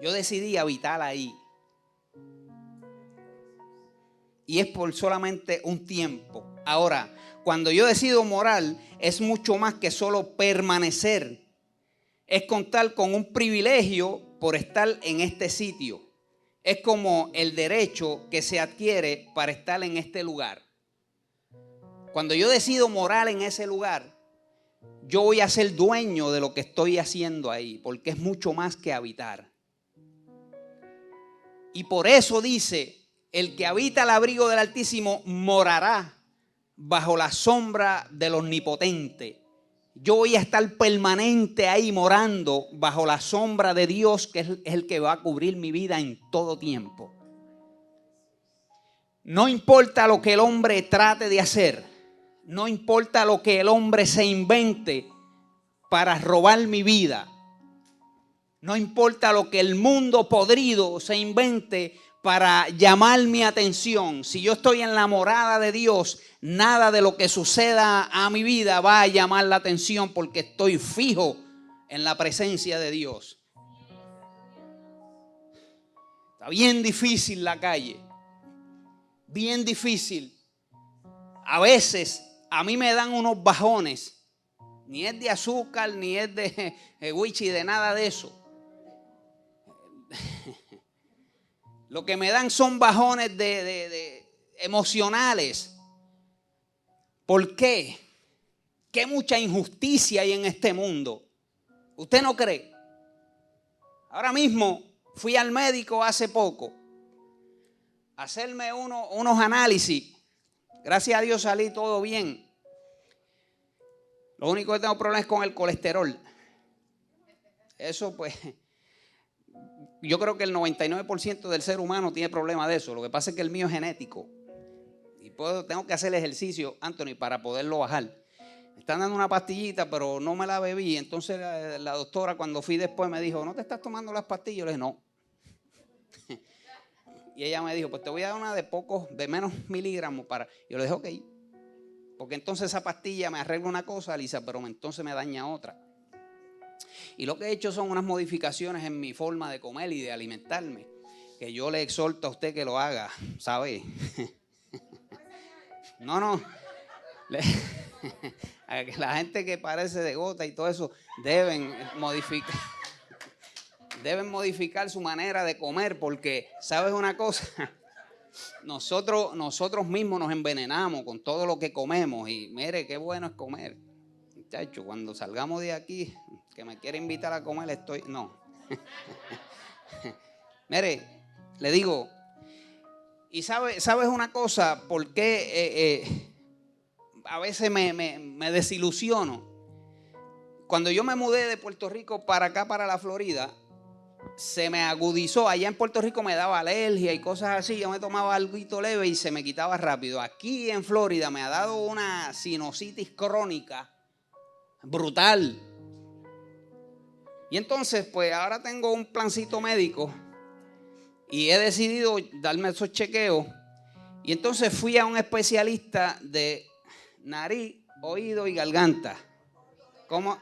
Yo decidí habitar ahí. Y es por solamente un tiempo. Ahora, cuando yo decido morar, es mucho más que solo permanecer. Es contar con un privilegio por estar en este sitio. Es como el derecho que se adquiere para estar en este lugar. Cuando yo decido morar en ese lugar, yo voy a ser dueño de lo que estoy haciendo ahí, porque es mucho más que habitar. Y por eso dice, el que habita al abrigo del Altísimo morará bajo la sombra del Omnipotente. Yo voy a estar permanente ahí morando bajo la sombra de Dios, que es el que va a cubrir mi vida en todo tiempo. No importa lo que el hombre trate de hacer, no importa lo que el hombre se invente para robar mi vida, no importa lo que el mundo podrido se invente para llamar mi atención. Si yo estoy en la morada de Dios, nada de lo que suceda a mi vida va a llamar la atención porque estoy fijo en la presencia de Dios. Está bien difícil la calle, bien difícil. A veces a mí me dan unos bajones, ni es de azúcar, ni es de wichi, de nada de eso. Lo que me dan son bajones de emocionales. ¿Por qué? ¿Qué mucha injusticia hay en este mundo? ¿Usted no cree? Ahora mismo fui al médico hace poco a hacerme unos análisis. Gracias a Dios salí todo bien. Lo único que tengo problemas es con el colesterol. Eso pues, yo creo que el 99% del ser humano tiene problemas de eso. Lo que pasa es que el mío es genético. Y tengo que hacer ejercicio, Anthony, para poderlo bajar. Me están dando una pastillita, pero no me la bebí. Entonces la doctora, cuando fui después, me dijo, ¿no te estás tomando las pastillas? Yo le dije, no. Y ella me dijo, pues te voy a dar una de menos miligramos para. Yo le dije, ok. Porque entonces esa pastilla me arregla una cosa, Lisa, pero entonces me daña otra. Y lo que he hecho son unas modificaciones en mi forma de comer y de alimentarme, que yo le exhorto a usted que lo haga, ¿sabe? No. La gente que parece de gota y todo eso deben modificar su manera de comer, porque ¿sabes una cosa? Nosotros mismos nos envenenamos con todo lo que comemos y mire qué bueno es comer. Muchacho, cuando salgamos de aquí, que me quiere invitar a comer, no. Mire, le digo, y sabes una cosa, ¿por qué a veces me desilusiono? Cuando yo me mudé de Puerto Rico para acá, para la Florida, se me agudizó. Allá en Puerto Rico me daba alergia y cosas así. Yo me tomaba algo leve y se me quitaba rápido. Aquí en Florida me ha dado una sinusitis crónica brutal. Y entonces, pues ahora tengo un plancito médico y he decidido darme esos chequeos. Y entonces fui a un especialista de nariz, oído y garganta. ¿Cómo?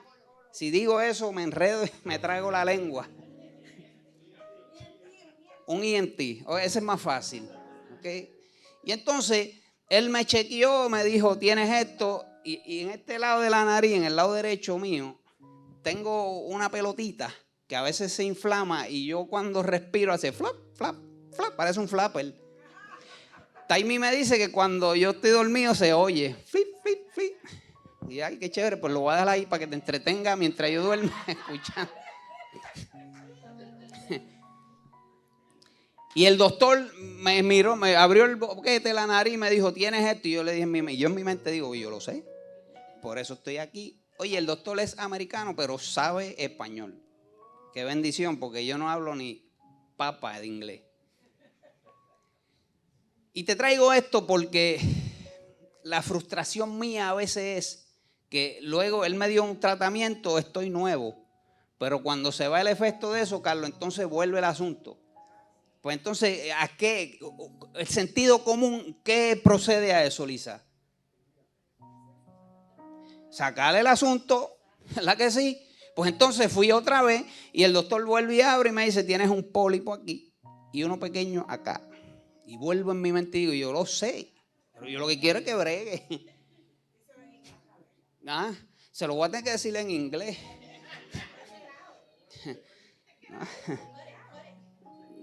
Si digo eso, me enredo y me traigo la lengua. Un ENT, ese es más fácil. ¿Okay? Y entonces él me chequeó, me dijo, tienes esto. Y en este lado de la nariz, en el lado derecho mío, tengo una pelotita que a veces se inflama y yo cuando respiro hace flap, flap, flap, parece un flapper. Taimi me dice que cuando yo estoy dormido se oye flip, flip, flip. Y ay, qué chévere, pues lo voy a dar ahí para que te entretenga mientras yo duermo escuchando. Y el doctor me miró, me abrió el boquete de la nariz y me dijo, ¿tienes esto? Y yo le dije, yo en mi mente digo, yo lo sé, por eso estoy aquí. Oye, el doctor es americano, pero sabe español. Qué bendición, porque yo no hablo ni papa de inglés. Y te traigo esto porque la frustración mía a veces es que luego él me dio un tratamiento, estoy nuevo, pero cuando se va el efecto de eso, Carlos, entonces vuelve el asunto. Pues entonces, ¿a qué? El sentido común, ¿qué procede a eso, Lisa? Sacarle el asunto, ¿verdad que sí? Pues entonces fui otra vez y el doctor vuelve y abre y me dice, tienes un pólipo aquí y uno pequeño acá. Y vuelvo en mi mente y digo, yo lo sé, pero yo lo que quiero es que bregue. ¿Ah? Se lo voy a tener que decir en inglés.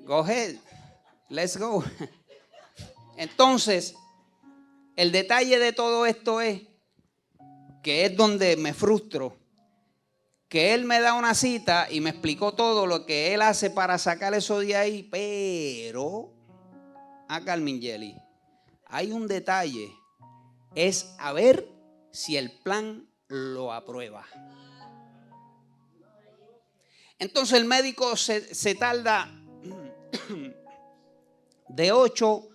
Go ahead, let's go. Entonces, el detalle de todo esto es que es donde me frustro, que él me da una cita y me explicó todo lo que él hace para sacar eso de ahí, pero a Carmen Yeli, hay un detalle, es a ver si el plan lo aprueba. Entonces el médico se tarda de 8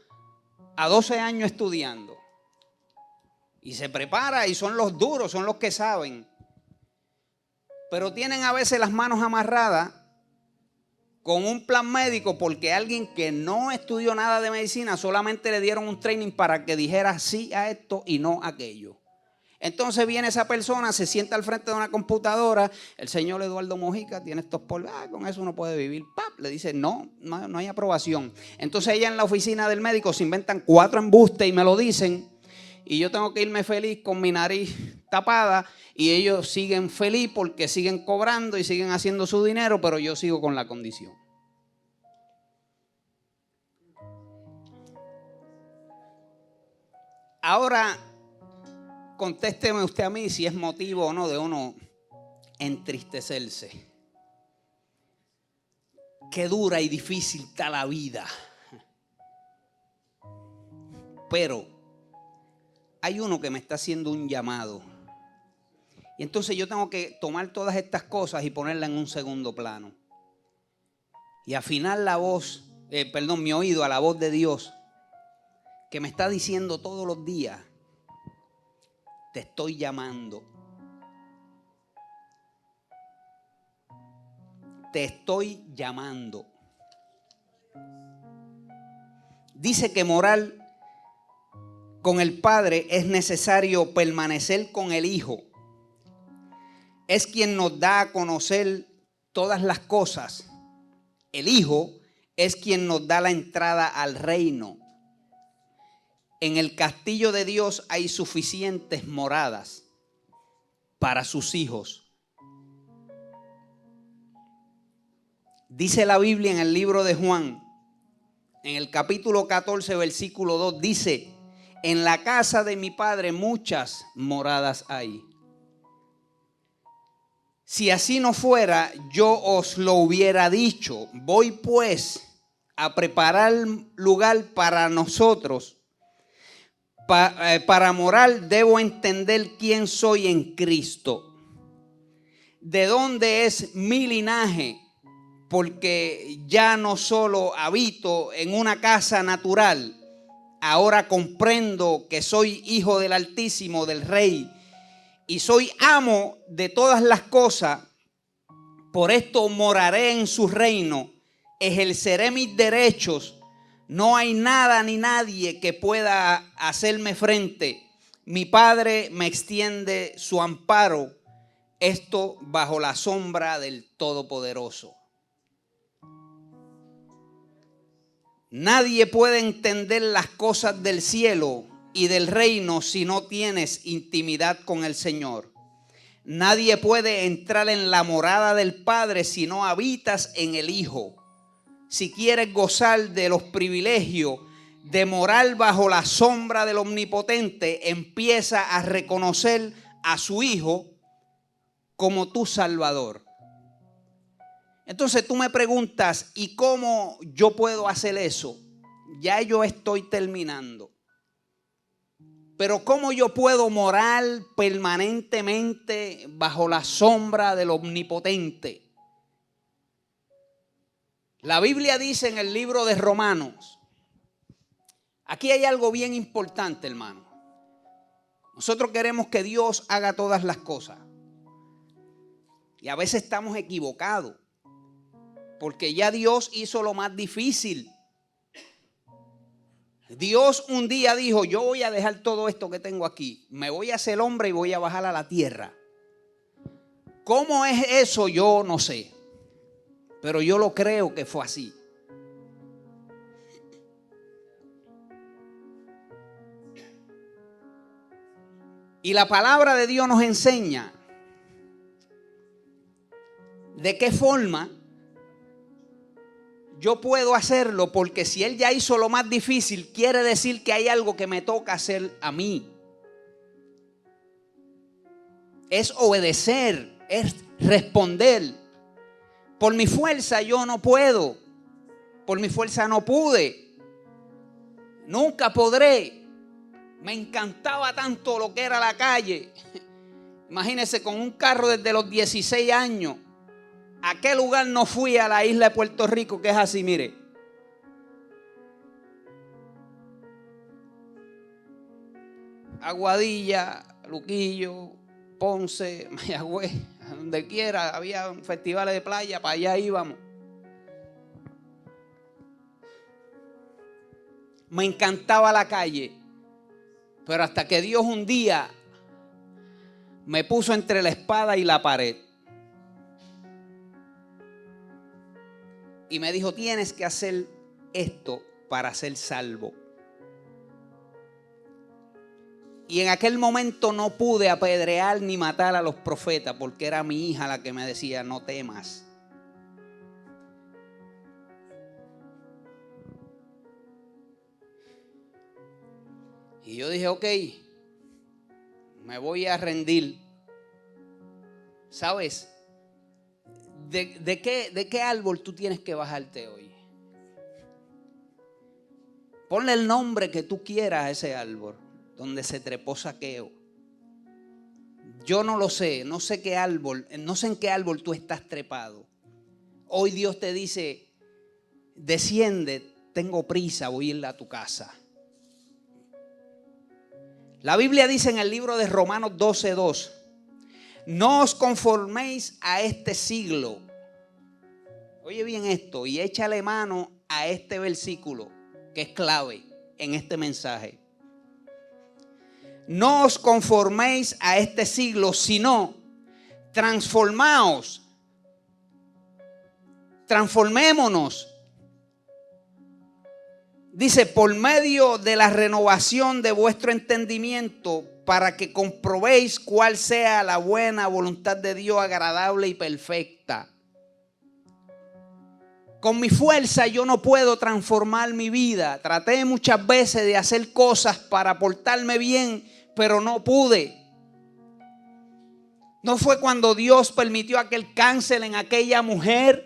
a 12 años estudiando y se prepara y son los duros, son los que saben, pero tienen a veces las manos amarradas con un plan médico porque alguien que no estudió nada de medicina solamente le dieron un training para que dijera sí a esto y no a aquello. Entonces viene esa persona, se sienta al frente de una computadora, el señor Eduardo Mojica tiene estos polvos, con eso uno puede vivir, ¡pap! Le dice no hay aprobación. Entonces ella en la oficina del médico se inventan 4 embustes y me lo dicen y yo tengo que irme feliz con mi nariz tapada y ellos siguen feliz porque siguen cobrando y siguen haciendo su dinero, pero yo sigo con la condición. Ahora contésteme usted a mí si es motivo o no de uno entristecerse. Qué dura y difícil está la vida. Pero hay uno que me está haciendo un llamado. Y entonces yo tengo que tomar todas estas cosas y ponerlas en un segundo plano. Y afinar la voz, mi oído a la voz de Dios, que me está diciendo todos los días, te estoy llamando. Te estoy llamando. Dice que morar con el Padre, es necesario permanecer con el Hijo. Es quien nos da a conocer todas las cosas. El Hijo es quien nos da la entrada al reino. En el castillo de Dios hay suficientes moradas para sus hijos. Dice la Biblia en el libro de Juan, en el capítulo 14, versículo 2, dice: en la casa de mi Padre muchas moradas hay. Si así no fuera, yo os lo hubiera dicho. Voy pues a preparar lugar para nosotros. Para morar debo entender quién soy en Cristo. De dónde es mi linaje, porque ya no solo habito en una casa natural. Ahora comprendo que soy hijo del Altísimo, del Rey, y soy amo de todas las cosas. Por esto moraré en su reino, ejerceré mis derechos. No hay nada ni nadie que pueda hacerme frente. Mi Padre me extiende su amparo, esto bajo la sombra del Todopoderoso. Nadie puede entender las cosas del cielo y del reino si no tienes intimidad con el Señor. Nadie puede entrar en la morada del Padre si no habitas en el Hijo. Si quieres gozar de los privilegios de morar bajo la sombra del Omnipotente, empieza a reconocer a su Hijo como tu Salvador. Entonces tú me preguntas, ¿y cómo yo puedo hacer eso? Ya yo estoy terminando. Pero ¿cómo yo puedo morar permanentemente bajo la sombra del Omnipotente? La Biblia dice en el libro de Romanos, aquí hay algo bien importante, hermano. Nosotros queremos que Dios haga todas las cosas. Y a veces estamos equivocados, porque ya Dios hizo lo más difícil. Dios un día dijo: yo voy a dejar todo esto que tengo aquí, me voy a hacer hombre y voy a bajar a la tierra. ¿Cómo es eso? Yo no sé, pero yo lo creo que fue así. Y la palabra de Dios nos enseña de qué forma yo puedo hacerlo, porque si Él ya hizo lo más difícil, quiere decir que hay algo que me toca hacer a mí. Es obedecer, es responder. Por mi fuerza yo no puedo, por mi fuerza no pude, nunca podré. Me encantaba tanto lo que era la calle. Imagínense, con un carro desde los 16 años. ¿A qué lugar no fui a la isla de Puerto Rico que es así, mire? Aguadilla, Luquillo, Ponce, Mayagüez, donde quiera, había festivales de playa, para allá íbamos. Me encantaba la calle, pero hasta que Dios un día me puso entre la espada y la pared. Y me dijo: tienes que hacer esto para ser salvo. Y en aquel momento no pude apedrear ni matar a los profetas, porque era mi hija la que me decía: no temas. Y yo dije: ok, me voy a rendir. ¿Sabes? ¿De qué árbol tú tienes que bajarte hoy? Ponle el nombre que tú quieras a ese árbol donde se trepó Zaqueo. Yo no lo sé, no sé qué árbol, no sé en qué árbol tú estás trepado. Hoy Dios te dice: desciende, tengo prisa, voy a ir a tu casa. La Biblia dice en el libro de Romanos 12:2: no os conforméis a este siglo. Oye bien esto y échale mano a este versículo que es clave en este mensaje. No os conforméis a este siglo, sino transformaos. Transformémonos. Dice, por medio de la renovación de vuestro entendimiento, para que comprobéis cuál sea la buena voluntad de Dios, agradable y perfecta. Con mi fuerza yo no puedo transformar mi vida. Traté muchas veces de hacer cosas para portarme bien, pero no pude. ¿No fue cuando Dios permitió aquel cáncer en aquella mujer?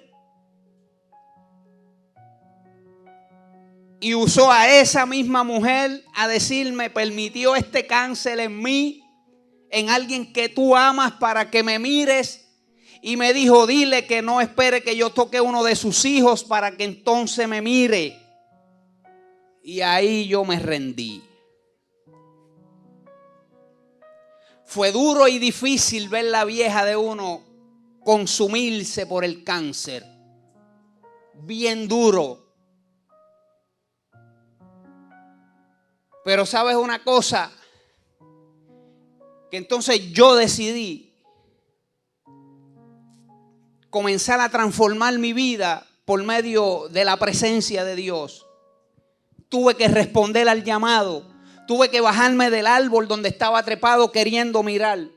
Y usó a esa misma mujer a decirme, permitió este cáncer en mí, en alguien que tú amas, para que me mires. Y me dijo, dile que no espere que yo toque uno de sus hijos para que entonces me mire. Y ahí yo me rendí. Fue duro y difícil ver la vieja de uno consumirse por el cáncer. Bien duro. Pero sabes una cosa, que entonces yo decidí comenzar a transformar mi vida por medio de la presencia de Dios. Tuve que responder al llamado. Tuve que bajarme del árbol donde estaba trepado queriendo mirar.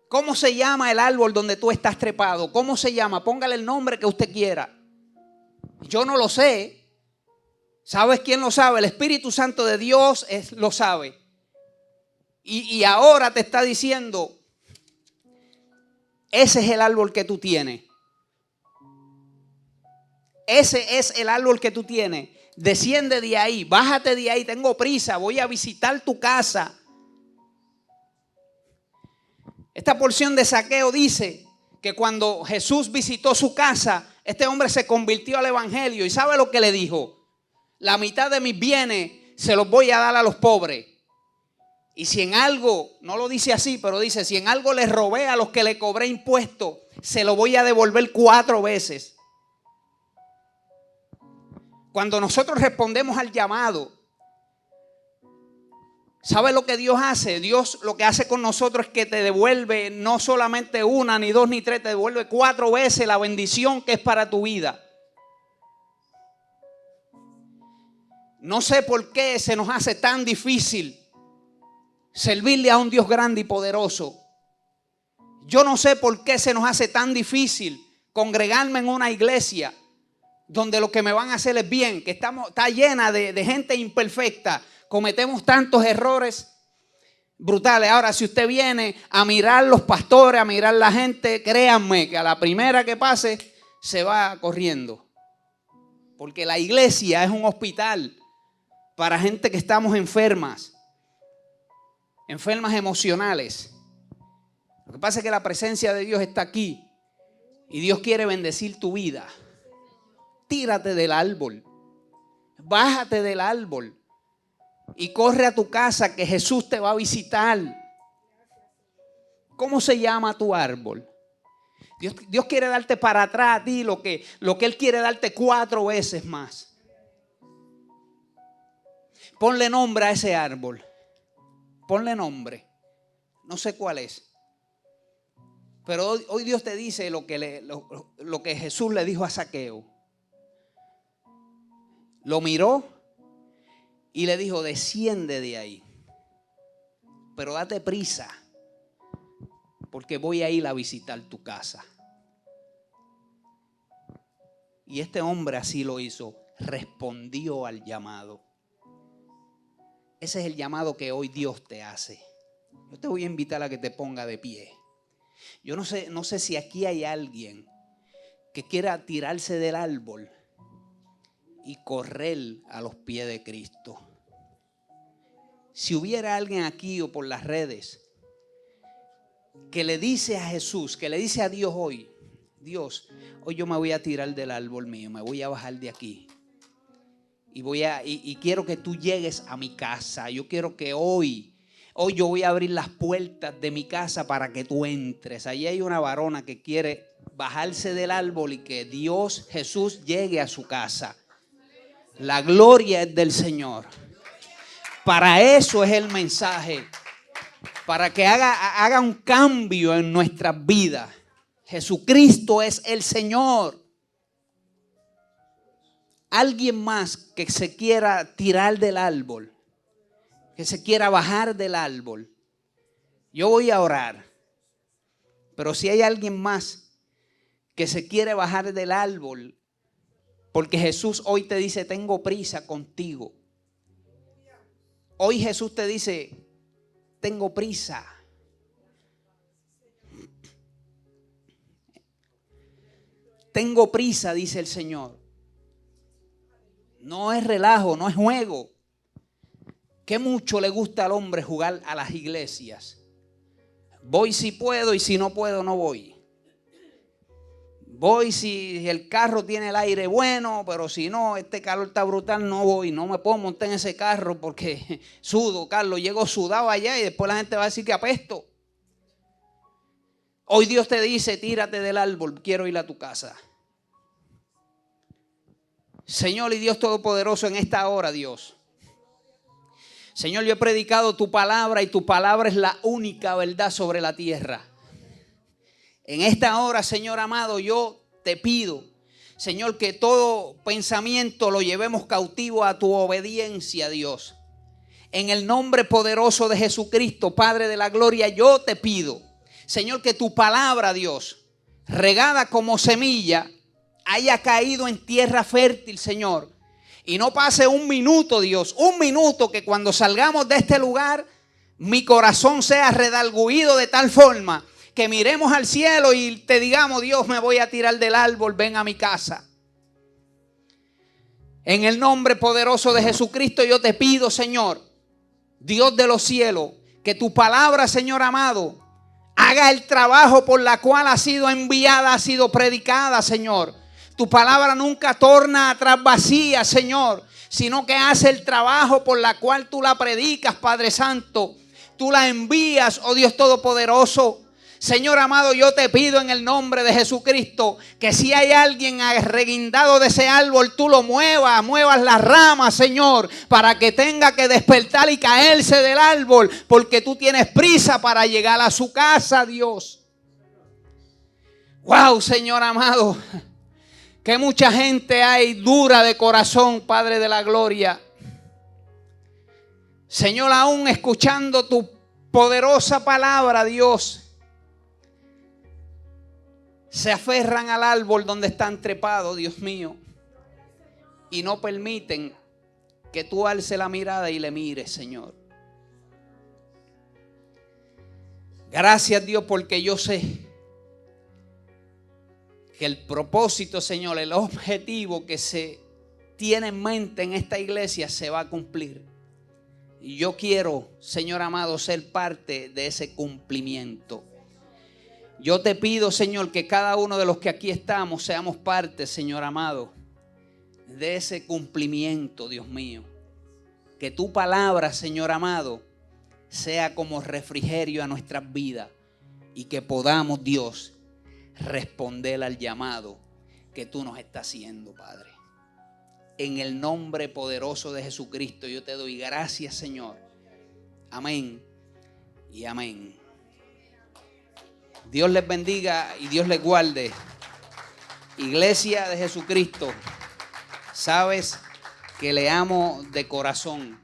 ¿Cómo se llama el árbol donde tú estás trepado? ¿Cómo se llama? Póngale el nombre que usted quiera. Yo no lo sé. ¿Sabes quién lo sabe? El Espíritu Santo de Dios lo sabe. Y ahora te está diciendo, ese es el árbol que tú tienes. Ese es el árbol que tú tienes. Desciende de ahí, bájate de ahí, tengo prisa, voy a visitar tu casa. Esta porción de Zaqueo dice que cuando Jesús visitó su casa, este hombre se convirtió al evangelio. ¿Y sabe lo que le dijo? La mitad de mis bienes se los voy a dar a los pobres. Y si en algo, no lo dice así, pero dice, si en algo les robé a los que le cobré impuestos, se lo voy a devolver 4 veces. Cuando nosotros respondemos al llamado, ¿sabe lo que Dios hace? Dios lo que hace con nosotros es que te devuelve no solamente 1, ni 2, ni 3, te devuelve 4 veces la bendición que es para tu vida. No sé por qué se nos hace tan difícil servirle a un Dios grande y poderoso. Yo no sé por qué se nos hace tan difícil congregarme en una iglesia donde lo que me van a hacer es bien, que está llena de gente imperfecta. Cometemos tantos errores brutales. Ahora, si usted viene a mirar los pastores, a mirar la gente, créanme que a la primera que pase se va corriendo. Porque la iglesia es un hospital para gente que estamos enfermas emocionales. Lo que pasa es que la presencia de Dios está aquí y Dios quiere bendecir tu vida. Tírate del árbol, bájate del árbol y corre a tu casa que Jesús te va a visitar. ¿Cómo se llama tu árbol? Dios quiere darte para atrás a ti lo que Él quiere darte 4 veces más. Ponle nombre a ese árbol. Ponle nombre. No sé cuál es. Pero hoy Dios te dice lo que Jesús le dijo a Zaqueo. Lo miró y le dijo, desciende de ahí. Pero date prisa, porque voy a ir a visitar tu casa. Y este hombre así lo hizo. Respondió al llamado. Ese es el llamado que hoy Dios te hace. Yo te voy a invitar a que te ponga de pie. Yo no sé si aquí hay alguien que quiera tirarse del árbol y correr a los pies de Cristo. Si hubiera alguien aquí o por las redes que le dice a Jesús, que le dice a Dios hoy, Dios, hoy yo me voy a tirar del árbol mío, me voy a bajar de aquí. Y quiero que tú llegues a mi casa. Yo quiero que hoy yo voy a abrir las puertas de mi casa para que tú entres. Allí hay una varona que quiere bajarse del árbol y que Dios, Jesús, llegue a su casa. La gloria es del Señor. Para eso es el mensaje. Para que haga un cambio en nuestras vidas. Jesucristo es el Señor. Alguien más que se quiera tirar del árbol, que se quiera bajar del árbol, yo voy a orar. Pero si hay alguien más que se quiere bajar del árbol, porque Jesús hoy te dice, tengo prisa contigo. Hoy Jesús te dice, tengo prisa. Tengo prisa, dice el Señor. No es relajo, no es juego. Qué mucho le gusta al hombre jugar a las iglesias. Voy si puedo y si no puedo no voy. Voy si el carro tiene el aire bueno, pero si no, este calor está brutal, no voy. No me puedo montar en ese carro porque sudo, Carlos. Llego sudado allá y después la gente va a decir que apesto. Hoy Dios te dice, tírate del árbol, quiero ir a tu casa. Señor y Dios Todopoderoso, en esta hora, Dios. Señor, yo he predicado tu palabra y tu palabra es la única verdad sobre la tierra. En esta hora, Señor amado, yo te pido, Señor, que todo pensamiento lo llevemos cautivo a tu obediencia, Dios. En el nombre poderoso de Jesucristo, Padre de la gloria, yo te pido, Señor, que tu palabra, Dios, regada como semilla, haya caído en tierra fértil, Señor. Y no pase un minuto, Dios, un minuto que cuando salgamos de este lugar, mi corazón sea redarguido de tal forma que miremos al cielo y te digamos, Dios, me voy a tirar del árbol, ven a mi casa. En el nombre poderoso de Jesucristo yo te pido, Señor, Dios de los cielos, que tu palabra, Señor amado, haga el trabajo por la cual ha sido enviada, ha sido predicada, Señor. Tu palabra nunca torna atrás vacía, Señor, sino que hace el trabajo por la cual tú la predicas, Padre Santo. Tú la envías, oh Dios Todopoderoso. Señor amado, yo te pido en el nombre de Jesucristo que si hay alguien arreguindado de ese árbol, tú lo muevas las ramas, Señor, para que tenga que despertar y caerse del árbol, porque tú tienes prisa para llegar a su casa, Dios. Wow, Señor amado. Que mucha gente hay dura de corazón, Padre de la gloria. Señor, aún escuchando tu poderosa palabra, Dios, se aferran al árbol donde están trepados, Dios mío, y no permiten que tú alces la mirada y le mires, Señor. Gracias, Dios, porque yo sé que el propósito, Señor, el objetivo que se tiene en mente en esta iglesia se va a cumplir. Y yo quiero, Señor amado, ser parte de ese cumplimiento. Yo te pido, Señor, que cada uno de los que aquí estamos seamos parte, Señor amado, de ese cumplimiento, Dios mío. Que tu palabra, Señor amado, sea como refrigerio a nuestras vidas y que podamos, Dios, responder al llamado que tú nos estás haciendo, Padre. En el nombre poderoso de Jesucristo yo te doy gracias, Señor. Amén y amén. Dios les bendiga y Dios les guarde. Iglesia de Jesucristo, sabes que le amo de corazón.